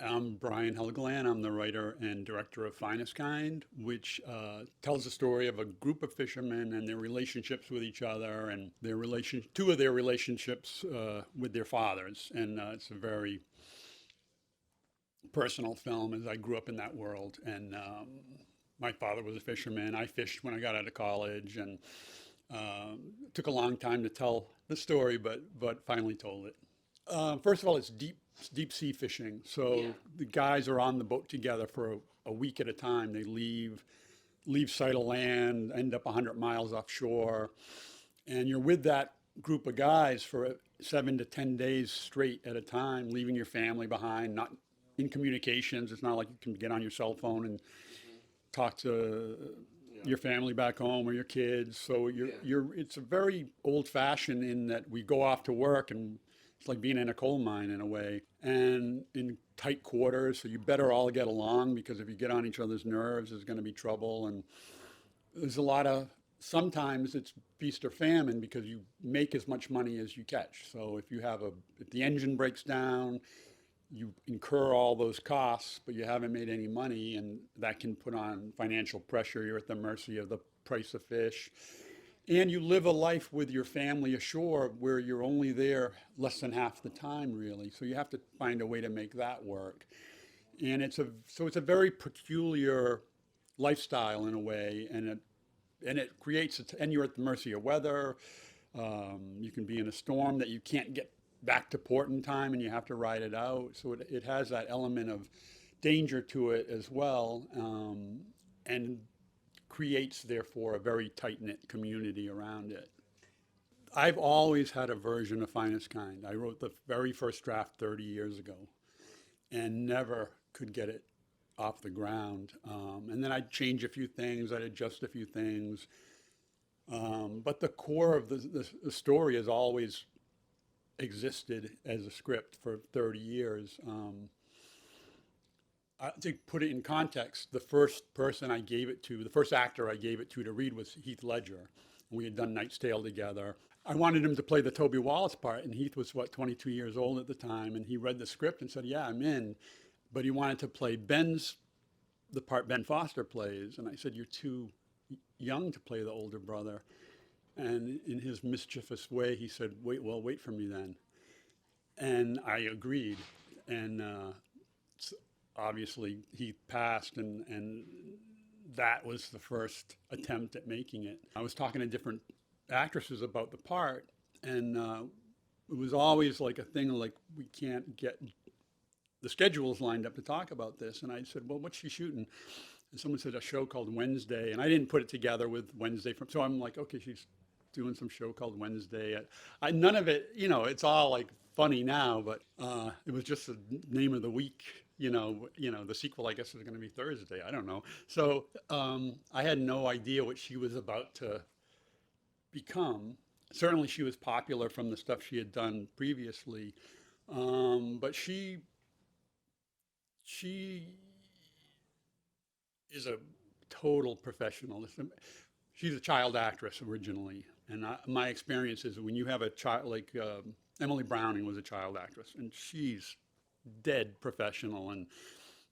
I'm Brian Helgeland. I'm the writer and director of Finestkind, which tells the story of a group of fishermen and their relationships with each other and two of their relationships with their fathers. And it's a very personal film as I grew up in that world. And my father was a fisherman. I fished when I got out of college, and it took a long time to tell the story, but finally told it. First of all, it's deep sea fishing. So the guys are on the boat together for a week at a time. They leave sight of land, end up 100 miles offshore, and you're with that group of guys for 7 to 10 days straight at a time, leaving your family behind, not in communications. It's not like you can get on your cell phone and talk to your family back home or your kids. So it's a very old fashioned in that we go off to work, and it's like being in a coal mine in a way, and in tight quarters. So you better all get along, because if you get on each other's nerves, there's going to be trouble. And there's a lot of, sometimes it's feast or famine, because you make as much money as you catch. So if the engine breaks down, you incur all those costs, but you haven't made any money, and that can put on financial pressure. You're at the mercy of the price of fish. And you live a life with your family ashore where you're only there less than half the time, really. So you have to find a way to make that work. And it's a very peculiar lifestyle in a way, and it creates, and you're at the mercy of weather. You can be in a storm that you can't get back to port in time, and you have to ride it out. So it has that element of danger to it as well, and creates, therefore, a very tight-knit community around it. I've always had a version of Finestkind. I wrote the very first draft 30 years ago and never could get it off the ground. And then I'd change a few things, I'd adjust a few things. But the core of the story has always existed as a script for 30 years. To put it in context, the first actor I gave it to read was Heath Ledger. We had done Knight's Tale together. I wanted him to play the Toby Wallace part, and Heath was, 22 years old at the time, and he read the script and said, yeah, I'm in. But he wanted to play the part Ben Foster plays, and I said, you're too young to play the older brother. And in his mischievous way, he said, wait for me then. And I agreed. And obviously he passed, and that was the first attempt at making it. I was talking to different actresses about the part, and it was always like a thing like, we can't get the schedules lined up to talk about this. And I said, well, what's she shooting? And someone said a show called Wednesday, and I didn't put it together with Wednesday. So I'm like, okay, she's doing some show called Wednesday. None of it, it's all like funny now, but it was just the name of the week. The sequel, I guess, is going to be Thursday. I don't know. So I had no idea what she was about to become. Certainly, she was popular from the stuff she had done previously, but she is a total professional. She's a child actress originally, and my experience is when you have a child like Emily Browning was a child actress, and she's dead professional and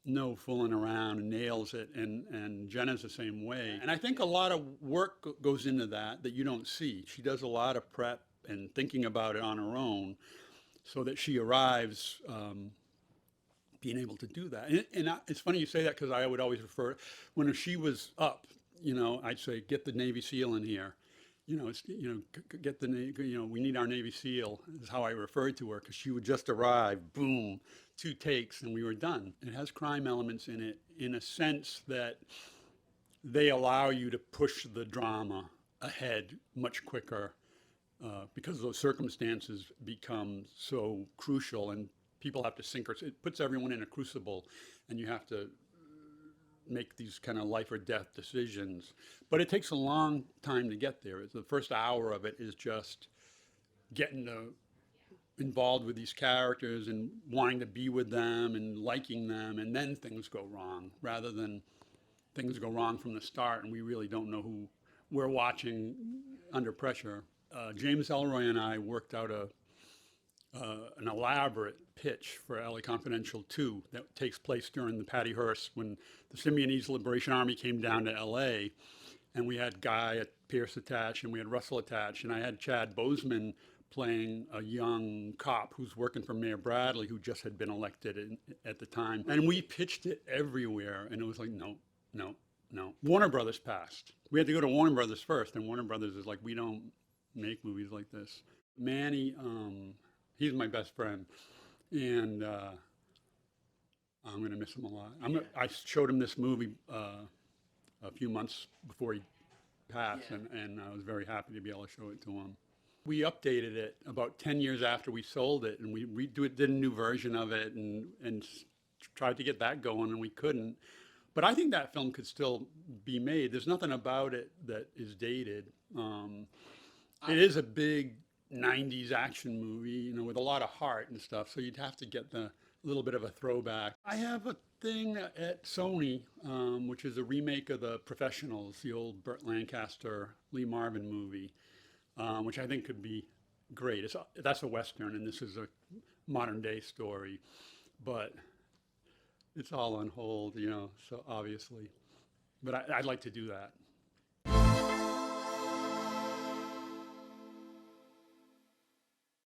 no fooling around, and nails it. And Jenna's the same way. And I think a lot of work goes into that you don't see. She does a lot of prep and thinking about it on her own, so that she arrives being able to do that. And it's funny you say that, because I would always refer, when she was up, I'd say, get the Navy SEAL in here. Get we need our Navy SEAL, is how I referred to her, because she would just arrive, boom, 2 takes, and we were done. It has crime elements in it, in a sense that they allow you to push the drama ahead much quicker, because those circumstances become so crucial, and people have to it puts everyone in a crucible, and you have to make these kind of life or death decisions. But it takes a long time to get there. The first hour of it is just getting involved with these characters and wanting to be with them and liking them, and then things go wrong, rather than things go wrong from the start and we really don't know who we're watching under pressure. James Ellroy and I worked out an elaborate pitch for LA Confidential 2 that takes place during the Patty Hearst when the Symbionese Liberation Army came down to LA. And we had Guy at Pierce attached, and we had Russell attached, and I had Chad Boseman playing a young cop who's working for Mayor Bradley, who just had been elected at the time. And we pitched it everywhere, and it was like, no, no, no. Warner Brothers passed. We had to go to Warner Brothers first, and Warner Brothers is like, we don't make movies like this. Manny, he's my best friend, and I'm going to miss him a lot. I showed him this movie a few months before he passed, and I was very happy to be able to show it to him. We updated it about 10 years after we sold it, and we did a new version of it and tried to get that going, and we couldn't. But I think that film could still be made. There's nothing about it that is dated. It is a big 90s action movie, you know, with a lot of heart and stuff, so you'd have to get the little bit of a throwback. I have a thing at Sony, which is a remake of The Professionals, the old Burt Lancaster, Lee Marvin movie, which I think could be great. That's a Western, and this is a modern day story, but it's all on hold, you know, so obviously. But I'd like to do that.